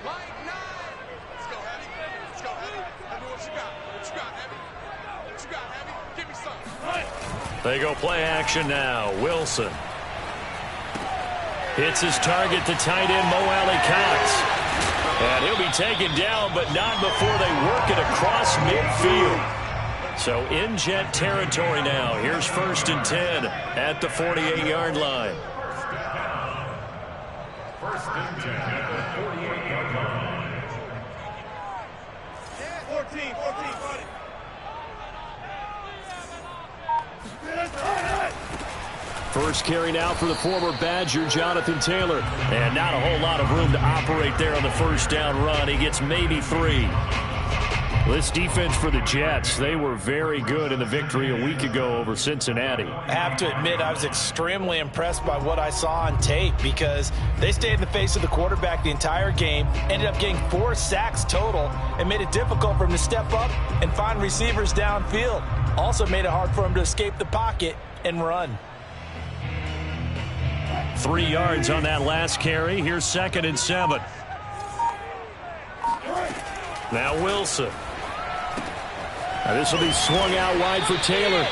Let's go, Heavy. Let's go, Heavy. Let me what you got. What you got, Heavy? What you got, Heavy? Give me some. They go play action now. Wilson. Hits his target to tight end Mo Alley-Cox. And he'll be taken down, but not before they work it across midfield. So in Jet territory now. Here's 1st and 10 at the 48-yard line. 1st and 10 at the 48-yard line. 14, buddy. First carry now for the former Badger, Jonathan Taylor. And not a whole lot of room to operate there on the first down run. He gets maybe 3. This defense for the Jets, they were very good in the victory a week ago over Cincinnati. I have to admit, I was extremely impressed by what I saw on tape because they stayed in the face of the quarterback the entire game, ended up getting 4 sacks total, and made it difficult for him to step up and find receivers downfield. Also made it hard for him to escape the pocket and run. 3 yards on that last carry. Here's 2nd and 7. Now Wilson. Now this will be swung out wide for Taylor.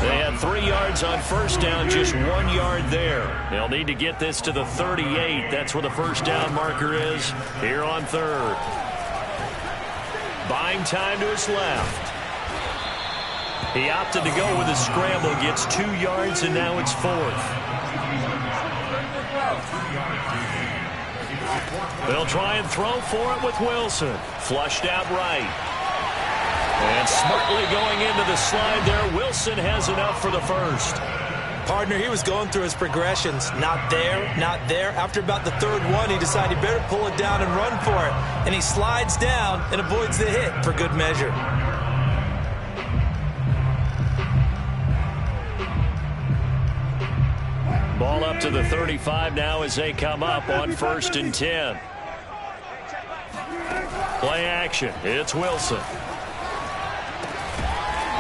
They had 3 yards on first down, just 1 yard there. They'll need to get this to the 38. That's where the first down marker is here on 3rd. Buying time to his left. He opted to go with a scramble, gets 2 yards, and now it's 4th. They'll try and throw for it with Wilson. Flushed out right. And smartly going into the slide there. Wilson has enough for the first. Partner, he was going through his progressions. Not there, not there. After about the 3rd one, he decided he better pull it down and run for it. And he slides down and avoids the hit for good measure. Ball up to the 35 now as they come up on 1st and 10. Play action. It's Wilson.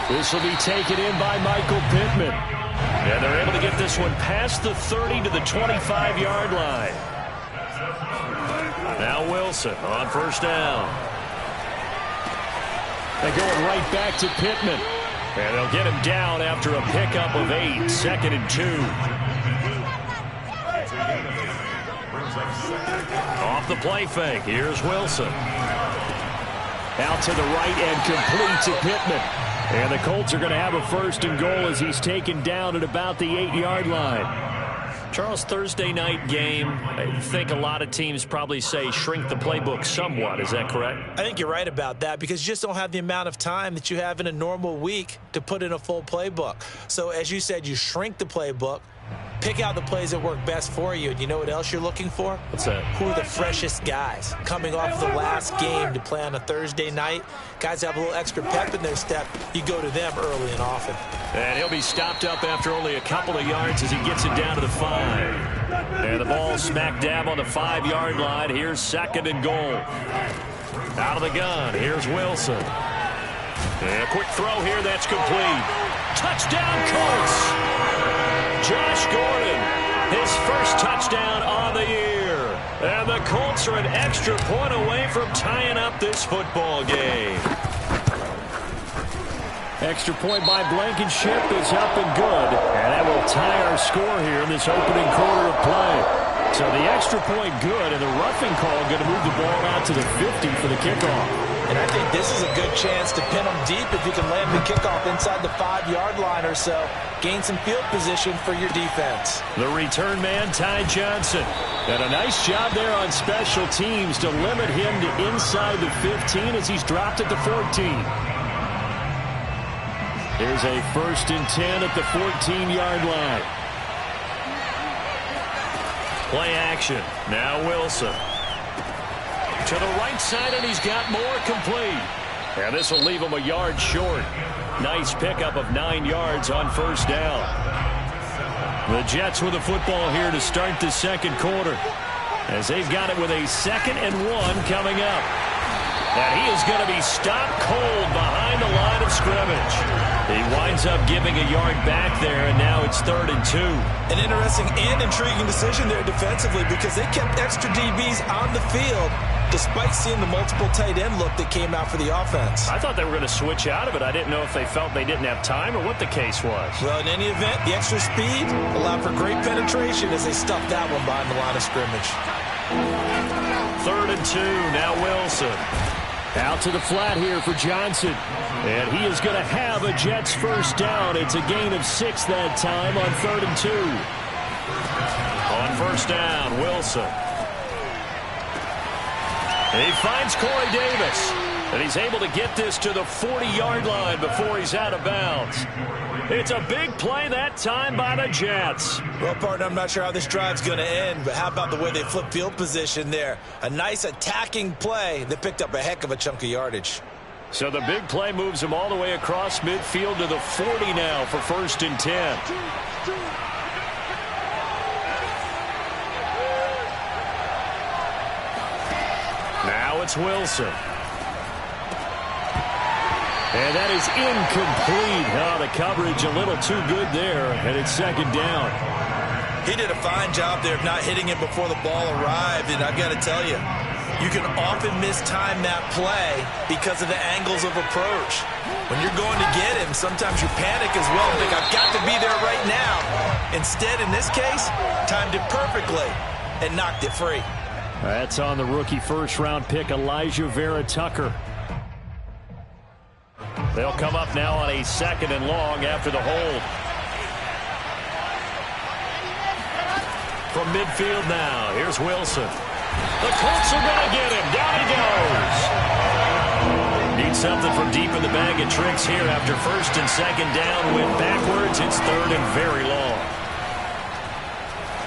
This will be taken in by Michael Pittman. And they're able to get this one past the 30 to the 25-yard line. Now Wilson on first down. They're going right back to Pittman. And they'll get him down after a pickup of 8. 2nd and 2. Off the play fake. Here's Wilson. Out to the right and complete to Pittman. And the Colts are going to have a 1st and goal as he's taken down at about the 8-yard line. Charles, Thursday night game, I think a lot of teams probably say shrink the playbook somewhat. Is that correct? I think you're right about that because you just don't have the amount of time that you have in a normal week to put in a full playbook. So as you said, you shrink the playbook, pick out the plays that work best for you. And you know what else you're looking for? What's that? Who are the freshest guys coming off the last game to play on a Thursday night? Guys have a little extra pep in their step. You go to them early and often. And he'll be stopped up after only a couple of yards as he gets it down to the 5. And the ball smack dab on the 5-yard line. Here's 2nd and goal. Out of the gun. Here's Wilson. And a quick throw here. That's complete. Touchdown, Colts. Josh Gordon, his first touchdown on the year. And the Colts are an extra point away from tying up this football game. Extra point by Blankenship is up and good. And that will tie our score here in this opening quarter of play. So the extra point good, and the roughing call going to move the ball out to the 50 for the kickoff. And I think this is a good chance to pin them deep if you can land the kickoff inside the 5-yard line or so. Gain some field position for your defense. The return man, Ty Johnson. And a nice job there on special teams to limit him to inside the 15 as he's dropped at the 14. Here's a 1st and 10 at the 14-yard line. Play action. Now Wilson. To the right side, and he's got more complete. And this will leave him a yard short. Nice pickup of 9 yards on first down. The Jets with the football here to start the second quarter, as they've got it with a 2nd and 1 coming up. And he is going to be stopped cold behind the line of scrimmage. He winds up giving a yard back there, and now it's 3rd and 2. An interesting and intriguing decision there defensively because they kept extra DBs on the field despite seeing the multiple tight end look that came out for the offense. I thought they were going to switch out of it. I didn't know if they felt they didn't have time or what the case was. Well, in any event, the extra speed allowed for great penetration as they stuffed that one behind the line of scrimmage. 3rd and 2, now Wilson. Out to the flat here for Johnson. And he is going to have a Jets first down. It's a gain of 6 that time on 3rd and 2. On first down, Wilson. He finds Corey Davis. And he's able to get this to the 40-yard line before he's out of bounds. It's a big play that time by the Jets. Well, partner, I'm not sure how this drive's going to end, but how about the way they flip field position there? A nice attacking play that picked up a heck of a chunk of yardage. So the big play moves him all the way across midfield to the 40 now for 1st and 10. Now it's Wilson. And that is incomplete. Oh, the coverage a little too good there, and it's 2nd down. He did a fine job there of not hitting it before the ball arrived, and I've got to tell you, you can often mistime that play because of the angles of approach. When you're going to get him, sometimes you panic as well and think, I've got to be there right now. Instead, in this case, timed it perfectly and knocked it free. That's on the rookie first-round pick, Elijah Vera Tucker. They'll come up now on a 2nd and long after the hold. From midfield now, here's Wilson. The Colts are going to get him. Down he goes. Need something from deep in the bag of tricks here after 1st and 2nd down. Went backwards. It's 3rd and very long.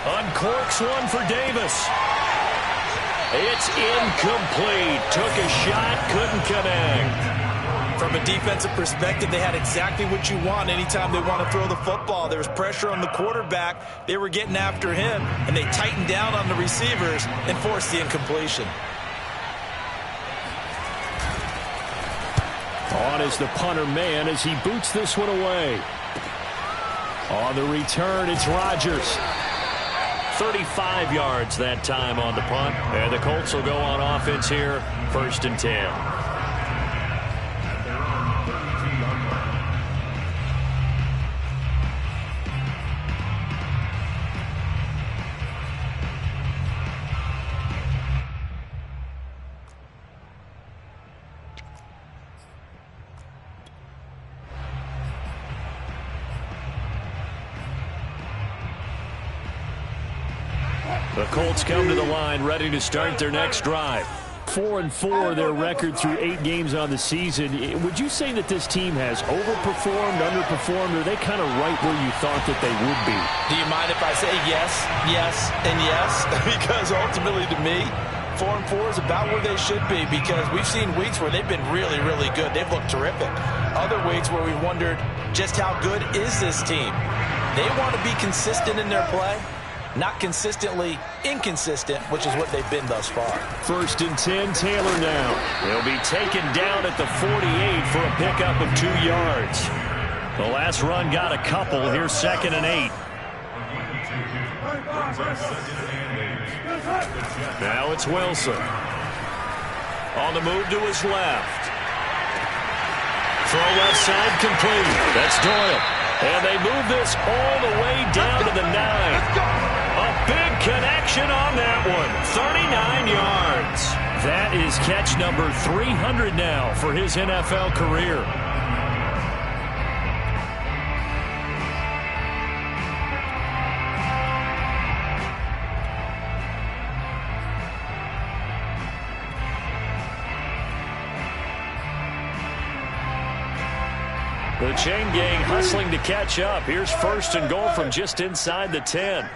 Uncorks one for Davis. It's incomplete. Took a shot, couldn't connect. From a defensive perspective, they had exactly what you want anytime they want to throw the football. There was pressure on the quarterback. They were getting after him, and they tightened down on the receivers and forced the incompletion. On is the punter man as he boots this one away. On the return, it's Rodgers. 35 yards that time on the punt. And the Colts will go on offense here, 1st and 10. The Colts come to the line ready to start their next drive. 4-4 their record through 8 games on the season. Would you say that this team has overperformed, underperformed, or are they kind of right where you thought that they would be? Do you mind if I say yes, yes, and yes? Because ultimately to me, 4-4 is about where they should be because we've seen weeks where they've been really, really good. They've looked terrific. Other weeks where we've wondered just how good is this team. They want to be consistent in their play. Not consistently inconsistent, which is what they've been thus far. 1st and 10, Taylor now. He'll be taken down at the 48 for a pickup of 2 yards. The last run got a couple. Here's 2nd and 8. Now it's Wilson. On the move to his left. Throw left side complete. That's Doyle. And they move this all the way down to the 9. A big connection on that one. 39 yards. That is catch number 300 now for his NFL career. The chain gang hustling to catch up. Here's 1st and goal from just inside the 10.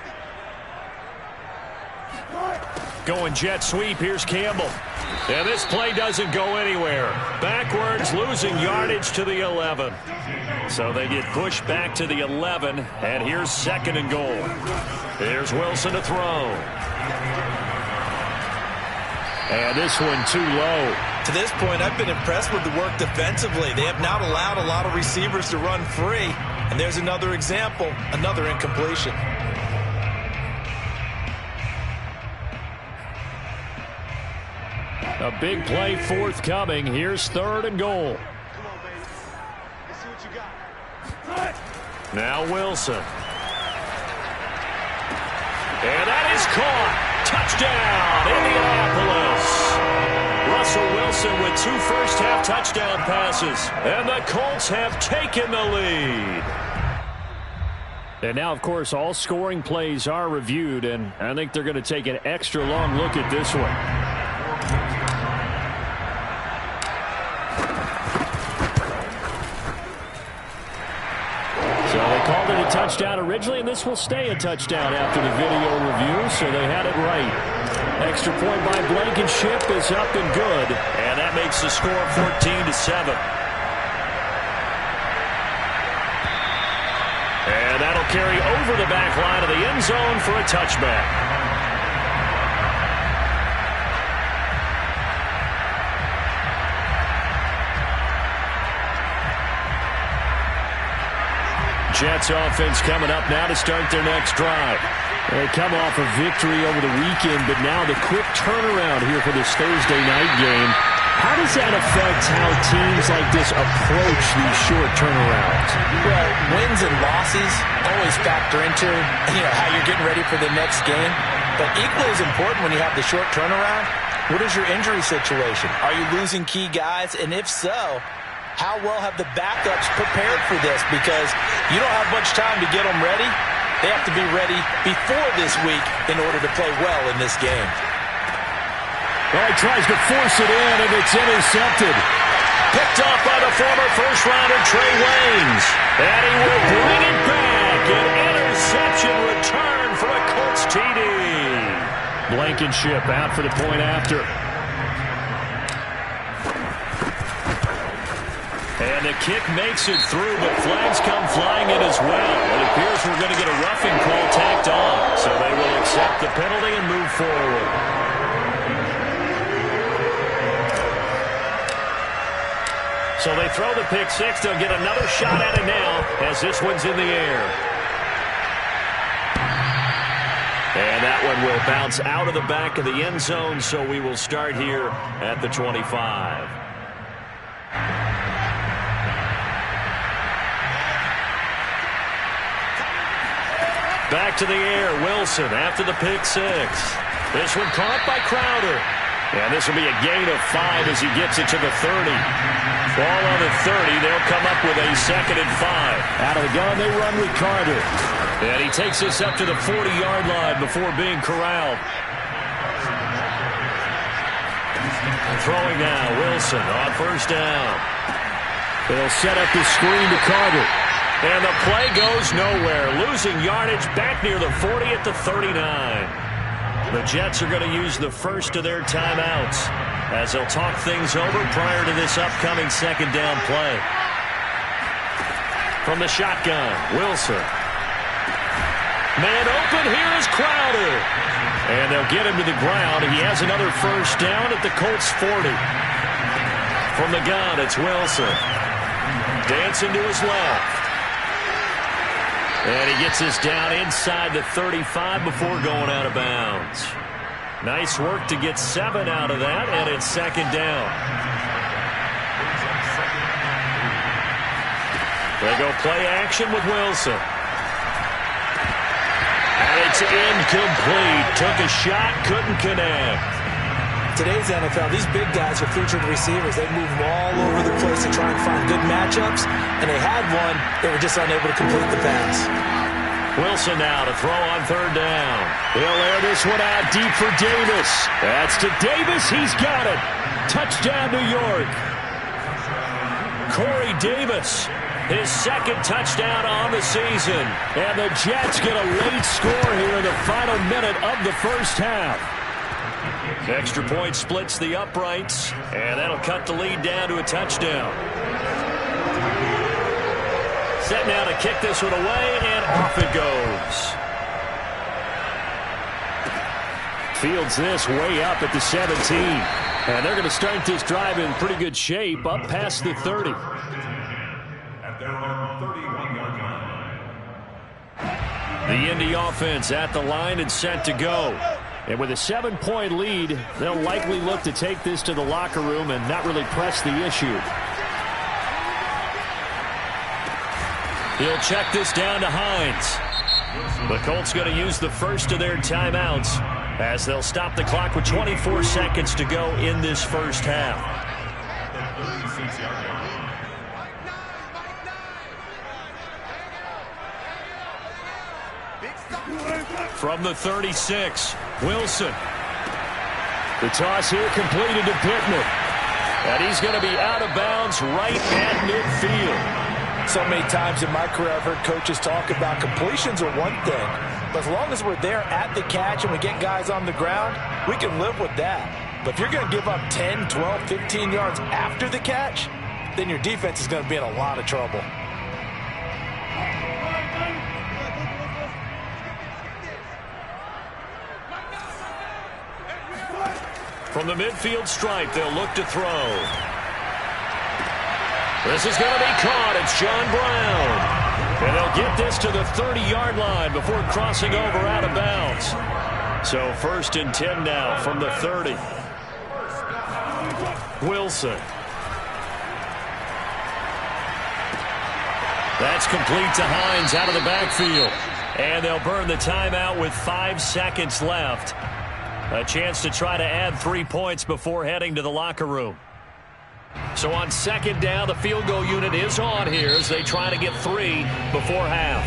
Going jet sweep. Here's Campbell. And this play doesn't go anywhere. Backwards, losing yardage to the 11. So they get pushed back to the 11. And here's 2nd and goal. Here's Wilson to throw. And this one too low. To this point, I've been impressed with the work defensively. They have not allowed a lot of receivers to run free. And there's another example, another incompletion. A big play forthcoming. Here's 3rd and goal. Come on, baby. Let's see what you got. Now Wilson. And that is caught. Touchdown, Indianapolis. Russell Wilson with 2 first-half touchdown passes. And the Colts have taken the lead. And now, of course, all scoring plays are reviewed, and I think they're going to take an extra long look at this one. So they called it a touchdown originally, and this will stay a touchdown after the video review, so they had it right. Extra point by Blankenship is up and good, and that makes the score 14-7. And that'll carry over the back line of the end zone for a touchback. Jets offense coming up now to start their next drive. They come off a victory over the weekend, but now the quick turnaround here for this Thursday night game. How does that affect how teams like this approach these short turnarounds? Well, wins and losses always factor into how you're getting ready for the next game. But equally as important when you have the short turnaround, what is your injury situation? Are you losing key guys? And if so, how well have the backups prepared for this? Because you don't have much time to get them ready. They have to be ready before this week in order to play well in this game. Well, he tries to force it in, and it's intercepted. Picked off by the former first-rounder Trey Waynes. And he will bring it back. An interception return for a Colts TD. Blankenship out for the point after. And the kick makes it through, but flags come flying in as well. It appears we're going to get a roughing call tacked on. So they will accept the penalty and move forward. So they throw the pick six. They'll get another shot at it now as this one's in the air. And that one will bounce out of the back of the end zone, so we will start here at the 25. Back to the air, Wilson after the pick six. This one caught by Crowder. And this will be a gain of 5 as he gets it to the 30. Ball on the 30. They'll come up with a 2nd and 5. Out of the gun, they run with Carter. And he takes this up to the 40-yard line before being corralled. Throwing now, Wilson on first down. They'll set up the screen to Carter. And the play goes nowhere. Losing yardage back near the 40 at the 39. The Jets are going to use the first of their timeouts as they'll talk things over prior to this upcoming 2nd down play. From the shotgun, Wilson. Man open, here is Crowder. And they'll get him to the ground. He has another first down at the Colts 40. From the gun, it's Wilson. Dancing to his left. And he gets this down inside the 35 before going out of bounds. Nice work to get 7 out of that, and it's 2nd down. They go play action with Wilson. And it's incomplete. Took a shot, couldn't connect. Today's NFL, these big guys are featured receivers. They move all over the place to try and find good matchups, and they had one. They were just unable to complete the pass. Wilson now to throw on 3rd down. He'll air this one out deep for Davis. That's to Davis. He's got it. Touchdown, New York. Corey Davis, his 2nd touchdown on the season. And the Jets get a late score here in the final minute of the first half. Extra point splits the uprights, and that'll cut the lead down to a touchdown. Set now to kick this one away, and off it goes. Fields this way up at the 17. And they're going to start this drive in pretty good shape up past the 30. At their own 31-yard line. The Indy offense at the line and set to go. And with a 7-point lead, they'll likely look to take this to the locker room and not really press the issue. He'll check this down to Hines. The Colts going to use the first of their timeouts as they'll stop the clock with 24 seconds to go in this first half. From the 36, Wilson. The toss here completed to Pittman. And he's going to be out of bounds right at midfield. So many times in my career I've heard coaches talk about completions are one thing, but as long as we're there at the catch and we get guys on the ground, we can live with that. But if you're going to give up 10, 12, 15 yards after the catch, then your defense is going to be in a lot of trouble. From the midfield stripe, they'll look to throw. This is going to be caught. It's John Brown. And they'll get this to the 30-yard line before crossing over out of bounds. So 1st and 10 now from the 30. Wilson. That's complete to Hines out of the backfield. And they'll burn the timeout with 5 seconds left. A chance to try to add 3 points before heading to the locker room. So on 2nd down, the field goal unit is on here as they try to get 3 before half.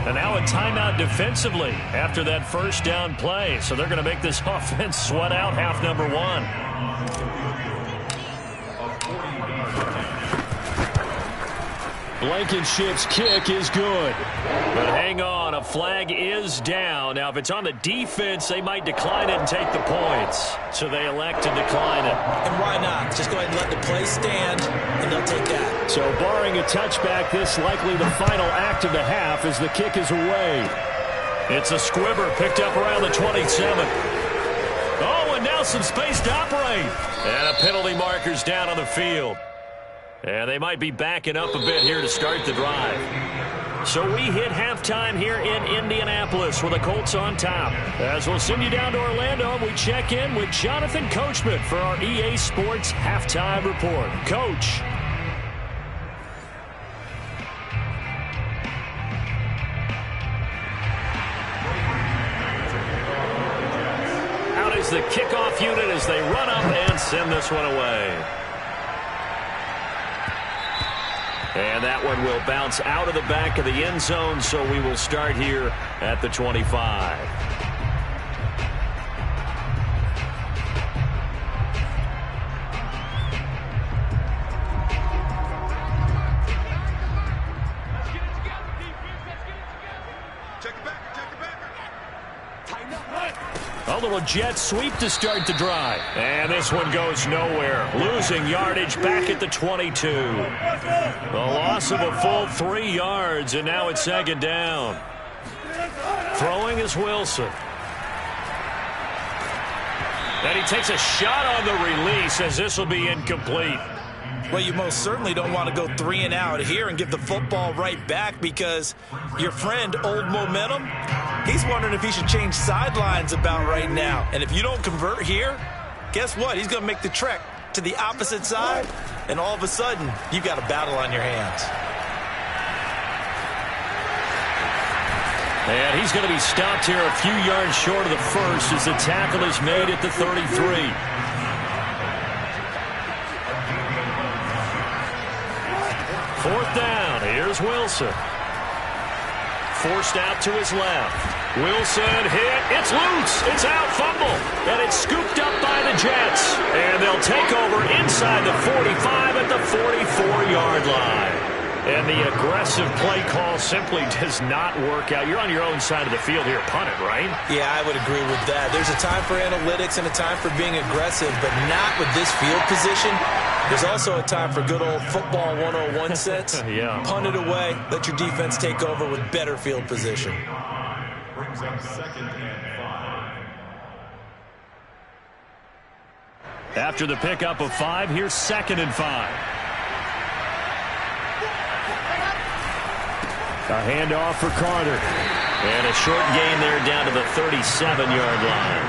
And now a timeout defensively after that 1st down play. So they're going to make this offense sweat out half number 1. Blankenship's kick is good. But hang on, a flag is down. Now, if it's on the defense, they might decline it and take the points. So they elect to decline it. And why not? Just go ahead and let the play stand, and they'll take that. So barring a touchback, this likely the final act of the half as the kick is away. It's a squibber picked up around the 27. Oh, and now some space to operate. And a penalty marker's down on the field. And they might be backing up a bit here to start the drive. So we hit halftime here in Indianapolis with the Colts on top. As we'll send you down to Orlando, we check in with Jonathan Coachman for our EA Sports Halftime Report. Coach. Out is the kickoff unit as they run up and send this one away. And that one will bounce out of the back of the end zone, so we will start here at the 25. A little jet sweep to start the drive. And this one goes nowhere. Losing yardage back at the 22. The loss of a full 3 yards, and now it's 2nd down. Throwing is Wilson. And he takes a shot on the release as this will be incomplete. Well, you most certainly don't want to go 3 and out here and give the football right back because your friend, Old Momentum, he's wondering if he should change sidelines about right now. And if you don't convert here, guess what? He's going to make the trek to the opposite side, and all of a sudden, you've got a battle on your hands. And he's going to be stopped here a few yards short of the first as the tackle is made at the 33. Fourth down. Here's Wilson. Forced out to his left. Wilson hit. It's loose. It's out. Fumble. And it's scooped up by the Jets. And they'll take over inside the 45 at the 44-yard line. And the aggressive play call simply does not work out. You're on your own side of the field here. Punt it, right? Yeah, I would agree with that. There's a time for analytics and a time for being aggressive, but not with this field position. There's also a time for good old football 101 sense. Yeah. Punt it away. Let your defense take over with better field position. Brings up 2nd and 5. After the pickup of 5, here's 2nd and 5. A handoff for Carter. And a short gain there down to the 37-yard line.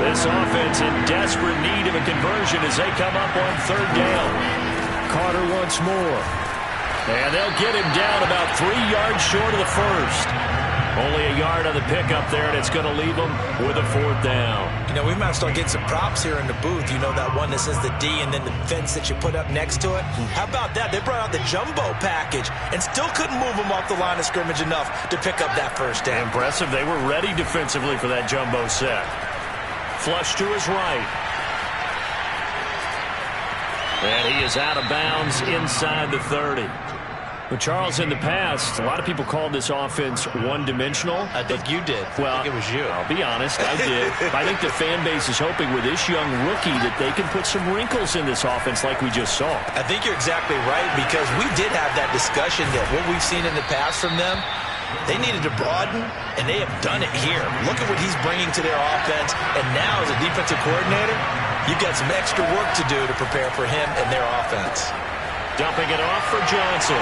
This offense in desperate need of a conversion as they come up on 3rd down. Carter once more. And they'll get him down about 3 yards short of the first. Only a yard on the pickup there, and it's going to leave them with a 4th down. You know, we might start getting some props here in the booth. You know, that one that says the D and then the fence that you put up next to it? How about that? They brought out the jumbo package and still couldn't move them off the line of scrimmage enough to pick up that 1st down. Impressive. They were ready defensively for that jumbo set. Flush to his right. And he is out of bounds inside the 30. But Charles, in the past, a lot of people called this offense one-dimensional. I think you did. Well, I think it was you. I'll be honest, I did. I think the fan base is hoping with this young rookie that they can put some wrinkles in this offense like we just saw. I think you're exactly right, because we did have that discussion that what we've seen in the past from them, they needed to broaden, and they have done it here. Look at what he's bringing to their offense, and now as a defensive coordinator, you've got some extra work to do to prepare for him and their offense. Dumping it off for Johnson.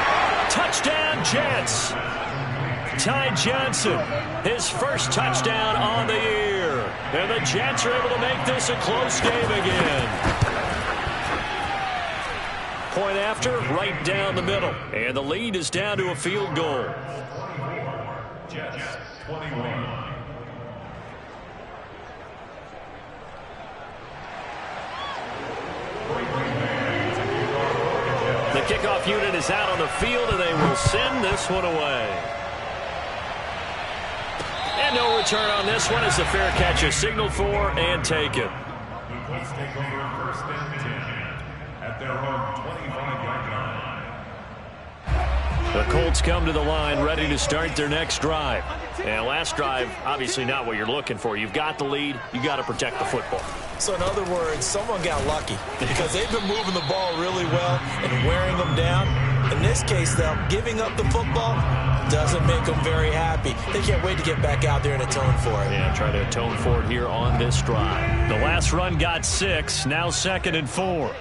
Touchdown, Jets. Ty Johnson, his first touchdown on the year. And the Jets are able to make this a close game again. Point after, right down the middle. And the lead is down to a field goal. Jets 21. The kickoff unit is out on the field, and they will send this one away. And no return on this one as the fair catch is signaled for and taken. The Colts take over 1st and 10 at their own 25-yard line. The Colts come to the line ready to start their next drive. And last drive, obviously not what you're looking for. You've got the lead. You got to protect the football. So in other words, someone got lucky because they've been moving the ball really well and wearing them down. In this case, though, giving up the football doesn't make them very happy. They can't wait to get back out there and atone for it. Yeah, try to atone for it here on this drive. The last run got 6. Now 2nd and 4.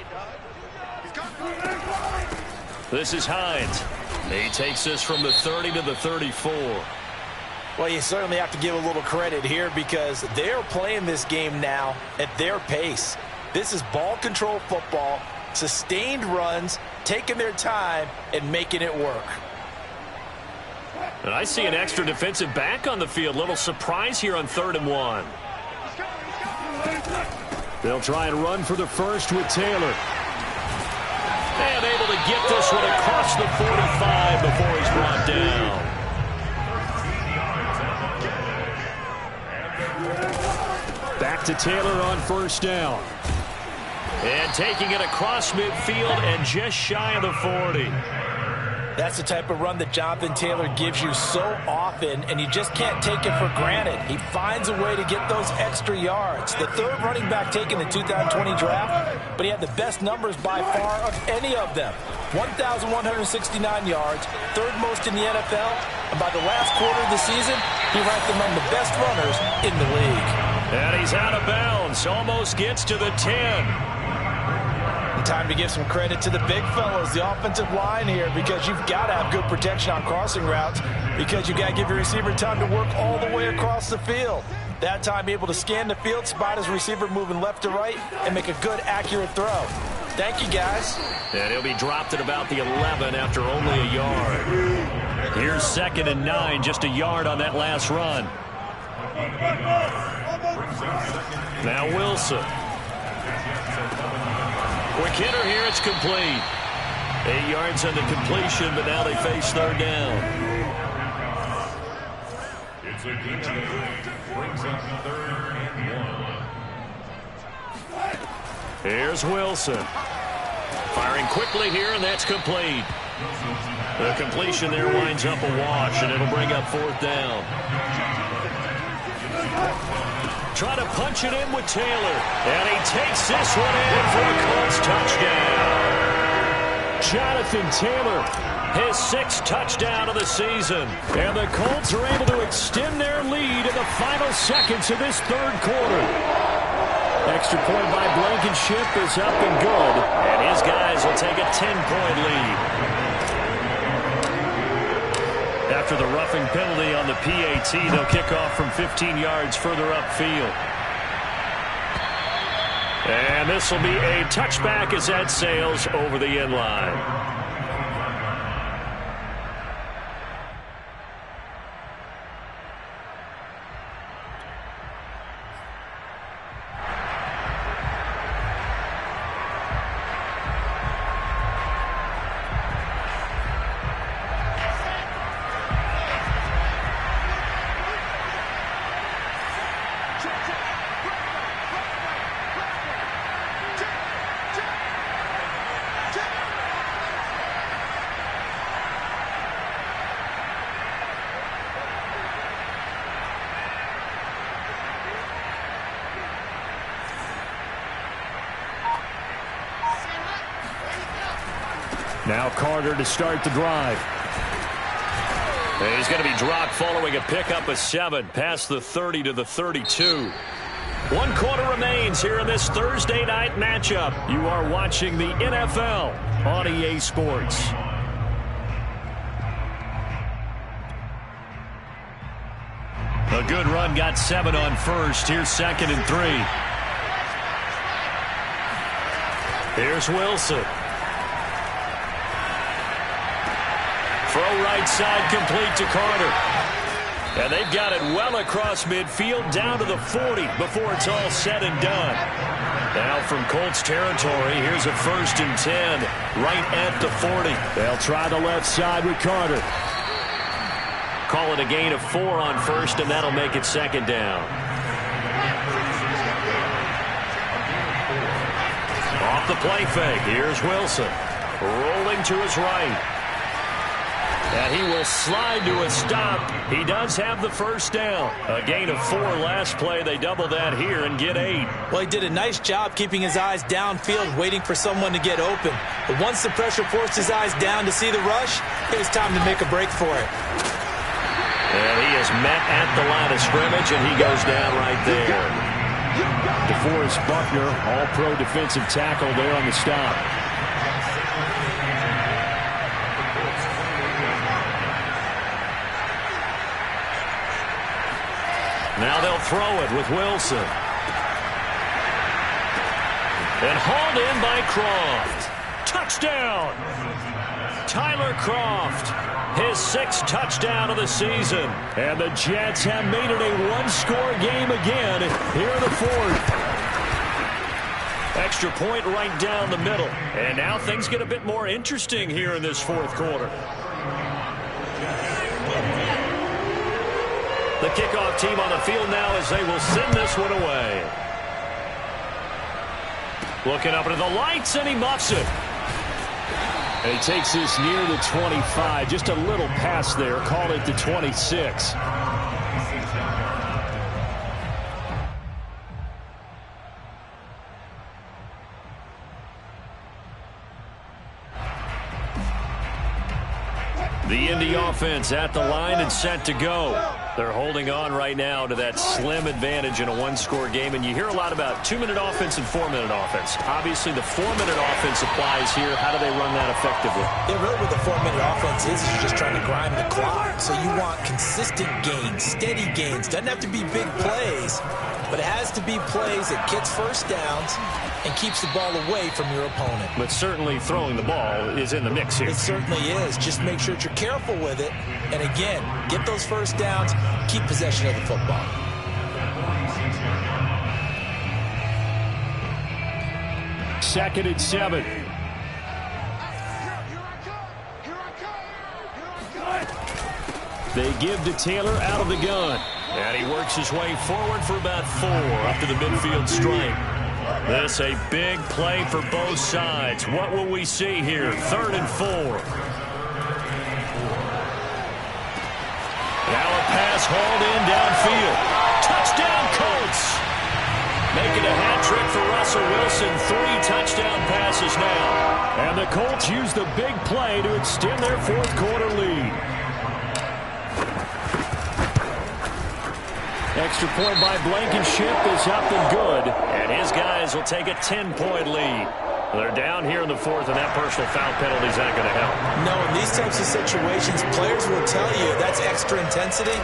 This is Hines. He takes this from the 30 to the 34. Well, you certainly have to give a little credit here because they're playing this game now at their pace. This is ball control football, sustained runs, taking their time, and making it work. And I see an extra defensive back on the field. Little surprise here on 3rd and 1. They'll try and run for the first with Taylor. And able to get this one across the 45 before he's brought down. Back to Taylor on 1st down. And taking it across midfield and just shy of the 40. That's the type of run that Jonathan Taylor gives you so often, and you just can't take it for granted. He finds a way to get those extra yards. The 3rd running back taken in the 2020 draft, but he had the best numbers by far of any of them. 1,169 yards, 3rd most in the NFL, and by the last quarter of the season, he ranked among the best runners in the league. And he's out of bounds, almost gets to the 10. Time to give some credit to the big fellas, the offensive line here, because you've got to have good protection on crossing routes because you've got to give your receiver time to work all the way across the field. That time able to scan the field, spot his receiver moving left to right, and make a good, accurate throw. Thank you, guys. And he'll be dropped at about the 11 after only a yard. Here's 2nd and 9, just a yard on that last run. Now Wilson. Quick hitter here, it's complete. 8 yards on the completion, but now they face 3rd down. It's a good change. Brings up 3rd and 1. Here's Wilson. Firing quickly here, and that's complete. The completion there winds up a wash, and it'll bring up 4th down. Try to punch it in with Taylor. And he takes this one in for a Colts touchdown. Jonathan Taylor, his 6th touchdown of the season. And the Colts are able to extend their lead in the final seconds of this 3rd quarter. Extra point by Blankenship is up and good. And his guys will take a 10-point lead. After the roughing penalty on the PAT, they'll kick off from 15 yards further upfield. And this will be a touchback as that sails over the end line. Now Carter to start the drive. And he's going to be dropped following a pickup of 7 past the 30 to the 32. 1 quarter remains here in this Thursday night matchup. You are watching the NFL on EA Sports. A good run got 7 on first. Here's 2nd and 3. Here's Wilson. Throw right side complete to Carter. And they've got it well across midfield down to the 40 before it's all said and done. Now from Colts territory, here's a 1st and 10 right at the 40. They'll try the left side with Carter. Call it a gain of 4 on 1st, and that'll make it 2nd down. Off the play fake, here's Wilson. Rolling to his right. And he will slide to a stop. He does have the 1st down. A gain of 4 last play. They double that here and get 8. Well, he did a nice job keeping his eyes downfield, waiting for someone to get open. But once the pressure forced his eyes down to see the rush, it was time to make a break for it. And he is met at the line of scrimmage, and he goes down right there. DeForest Buckner, all-pro defensive tackle there on the stop. Now they'll throw it with Wilson. And hauled in by Croft. Touchdown! Tyler Croft, his 6th touchdown of the season. And the Jets have made it a 1-score game again here in the 4th. Extra point right down the middle. And now things get a bit more interesting here in this 4th quarter. The kickoff team on the field now as they will send this one away. Looking up into the lights, and he muffs it. And he takes this near the 25. Just a little pass there. Called it the 26. The Indy offense at the line and set to go. They're holding on right now to that slim advantage in a 1-score game. And you hear a lot about 2-minute offense and 4-minute offense. Obviously, the 4-minute offense applies here. How do they run that effectively? Yeah, really what the 4-minute offense is you're just trying to grind the clock. So you want consistent gains, steady gains. Doesn't have to be big plays, but it has to be plays that gets 1st downs and keeps the ball away from your opponent. But certainly throwing the ball is in the mix here. It certainly is. Just make sure that you're careful with it. And again, get those 1st downs, keep possession of the football. Second and 7. They give to Taylor out of the gun. And he works his way forward for about 4 up to the midfield stripe. This a big play for both sides. What will we see here? 3rd and 4. Now a pass hauled in downfield. Touchdown Colts. Making a hat trick for Russell Wilson. 3 touchdown passes now. And the Colts use the big play to extend their 4th quarter lead. Extra point by Blankenship is up and good. And his guys will take a 10-point lead. They're down here in the fourth, and that personal foul penalty is not going to help. No, in these types of situations, players will tell you that's extra intensity.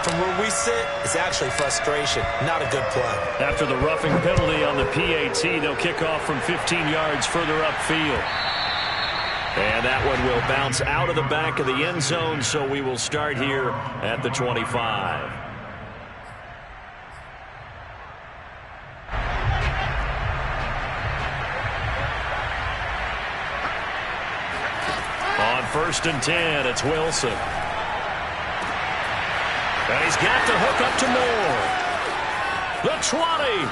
From where we sit, it's actually frustration. Not a good play. After the roughing penalty on the PAT, they'll kick off from 15 yards further upfield. And that one will bounce out of the back of the end zone, so we will start here at the 25. On 1st and 10, it's Wilson. And he's got the hook up to Moore. The 20.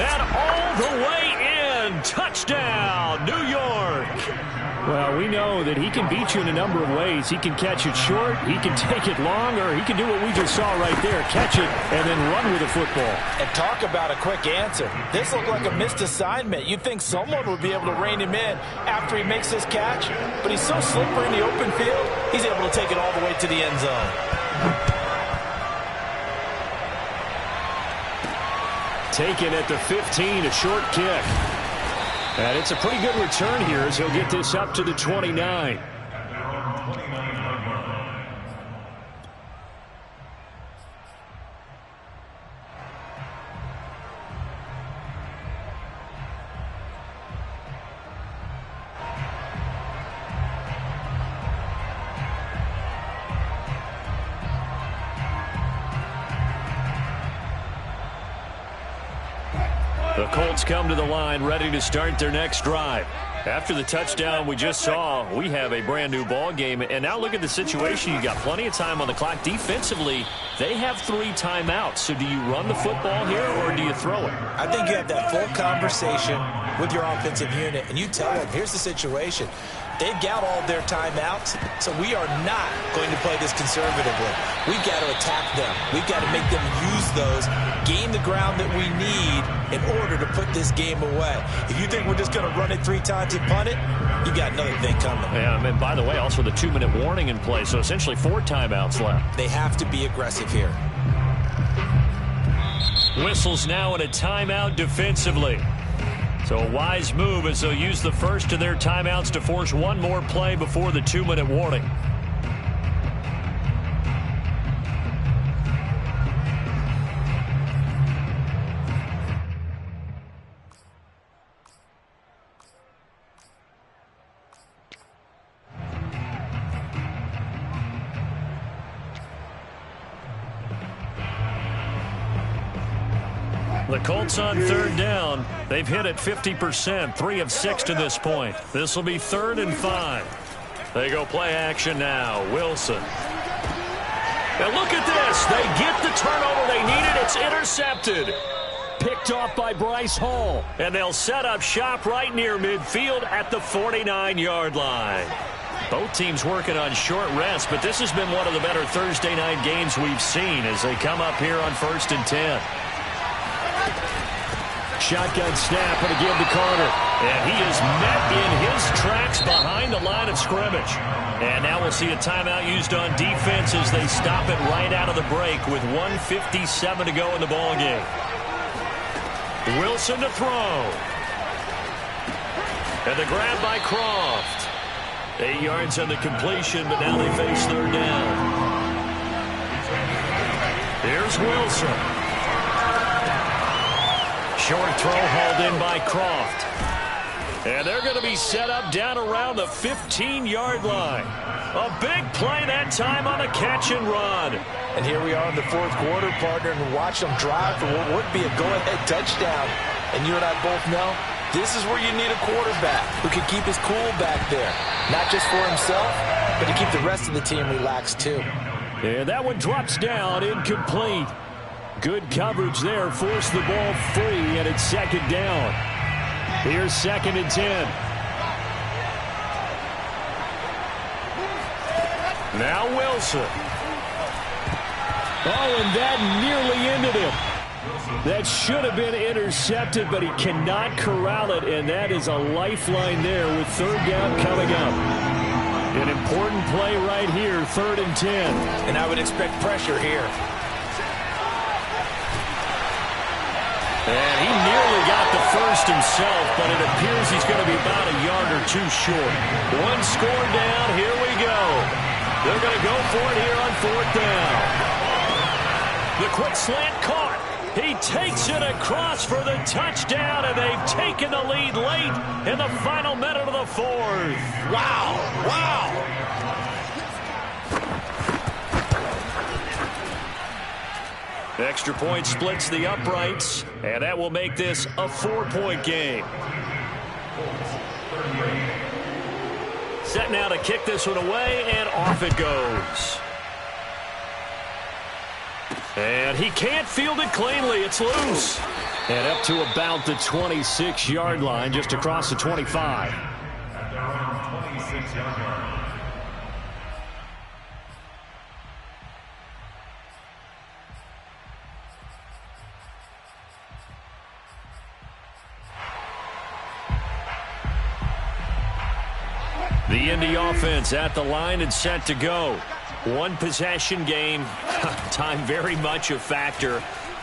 And all the way in. Touchdown, New York. Well, we know that he can beat you in a number of ways. He can catch it short, he can take it long, or he can do what we just saw right there, catch it and then run with the football. And talk about a quick answer. This looked like a missed assignment. You'd think someone would be able to rein him in after he makes this catch, but he's so slippery in the open field, he's able to take it all the way to the end zone. Taken at the 15, a short kick. And it's a pretty good return here as he'll get this up to the 29. The Colts come to the line ready to start their next drive. After the touchdown we just saw, we have a brand new ball game. And now look at the situation. You got plenty of time on the clock. Defensively, they have 3 timeouts. So do you run the football here or do you throw it? I think you have that full conversation with your offensive unit, and you tell them, here's the situation. They've got all their timeouts, so we are not going to play this conservatively. We've got to attack them. We've got to make them use those, gain the ground that we need in order to put this game away. If you think we're just going to run it 3 times and punt it, you got another thing coming. Yeah, and by the way, also the 2-minute warning in play, so essentially 4 timeouts left. They have to be aggressive here. Whistles now in a timeout defensively. So a wise move as they'll use the first of their timeouts to force one more play before the 2-minute warning. The Colts on 3rd down. They've hit it 50%, 3 of 6 to this point. This will be 3rd and 5. They go play action now. Wilson. And look at this. They get the turnover they needed. It's intercepted. Picked off by Bryce Hall. And they'll set up shop right near midfield at the 49-yard line. Both teams working on short rest, but this has been one of the better Thursday night games we've seen as they come up here on 1st and 10. Shotgun snap, and again to Carter. And he is met in his tracks behind the line of scrimmage. And now we'll see a timeout used on defense as they stop it right out of the break with 1:57 to go in the ball game. Wilson to throw. And the grab by Croft. 8 yards on the completion, but now they face 3rd down. Here's Wilson. Short throw hauled in by Croft. And they're going to be set up down around the 15-yard line. A big play that time on a catch and run. And here we are in the 4th quarter, partner, and watch them drive for what would be a go-ahead touchdown. And you and I both know this is where you need a quarterback who can keep his cool back there. Not just for himself, but to keep the rest of the team relaxed too. And that one drops down, incomplete. Good coverage there, forced the ball free, and it's 2nd down. Here's 2nd and 10. Now Wilson. Oh, and that nearly ended him. That should have been intercepted, but he cannot corral it, and that is a lifeline there with 3rd down coming up. An important play right here, 3rd and 10. And I would expect pressure here. And he nearly got the first himself, but it appears he's going to be about a yard or two short. One score down. Here we go. They're going to go for it here on fourth down. The quick slant caught. He takes it across for the touchdown, and they've taken the lead late in the final minute of the fourth. Wow. Wow. Extra point splits the uprights, and that will make this a 4-point game. Set now to kick this one away, and off it goes. And he can't field it cleanly. It's loose. And up to about the 26-yard line, just across the 25. At their own 26-yard line. The Indy offense at the line and set to go. One possession game. Time very much a factor.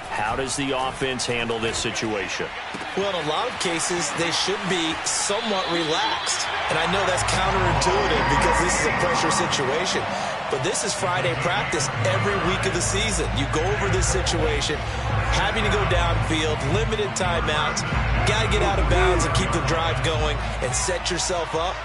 How does the offense handle this situation? Well, in a lot of cases, they should be somewhat relaxed. And I know that's counterintuitive because this is a pressure situation. But this is Friday practice every week of the season. You go over this situation, having to go downfield, limited timeouts, got to get out of bounds and keep the drive going and set yourself up.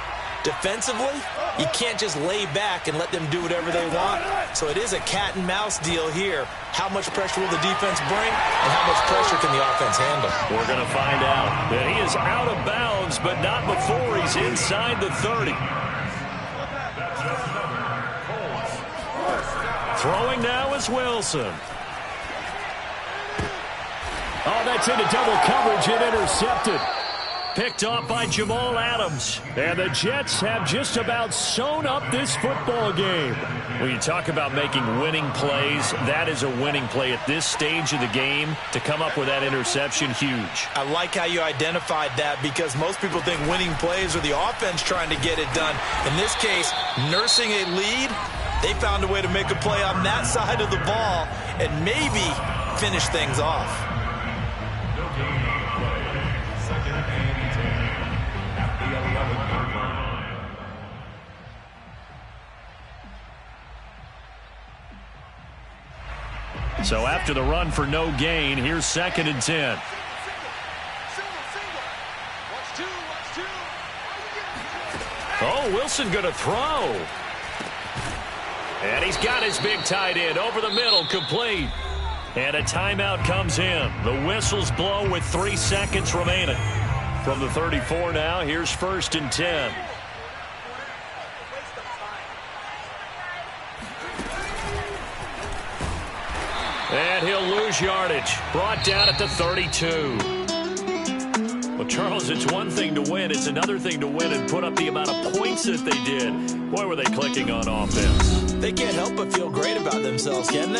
Defensively, you can't just lay back and let them do whatever they want. So it is a cat and mouse deal here. How much pressure will the defense bring, and how much pressure can the offense handle? We're going to find out that he is out of bounds, but not before he's inside the 30. Throwing now is Wilson. Oh, that's into double coverage and intercepted. Picked off by Jamal Adams. And the Jets have just about sewn up this football game. When you talk about making winning plays, that is a winning play at this stage of the game. To come up with that interception, huge. I like how you identified that because most people think winning plays are the offense trying to get it done. In this case, nursing a lead, they found a way to make a play on that side of the ball and maybe finish things off. So after the run for no gain, here's 2nd and 10. Oh, Wilson going to throw. And he's got his big tight end over the middle, complete. And a timeout comes in. The whistles blow with 3 seconds remaining. From the 34 now, here's 1st and 10. And he'll lose yardage. Brought down at the 32. Well, Charles, it's one thing to win. It's another thing to win and put up the amount of points that they did. Boy, were they clicking on offense. They can't help but feel great about themselves, can they?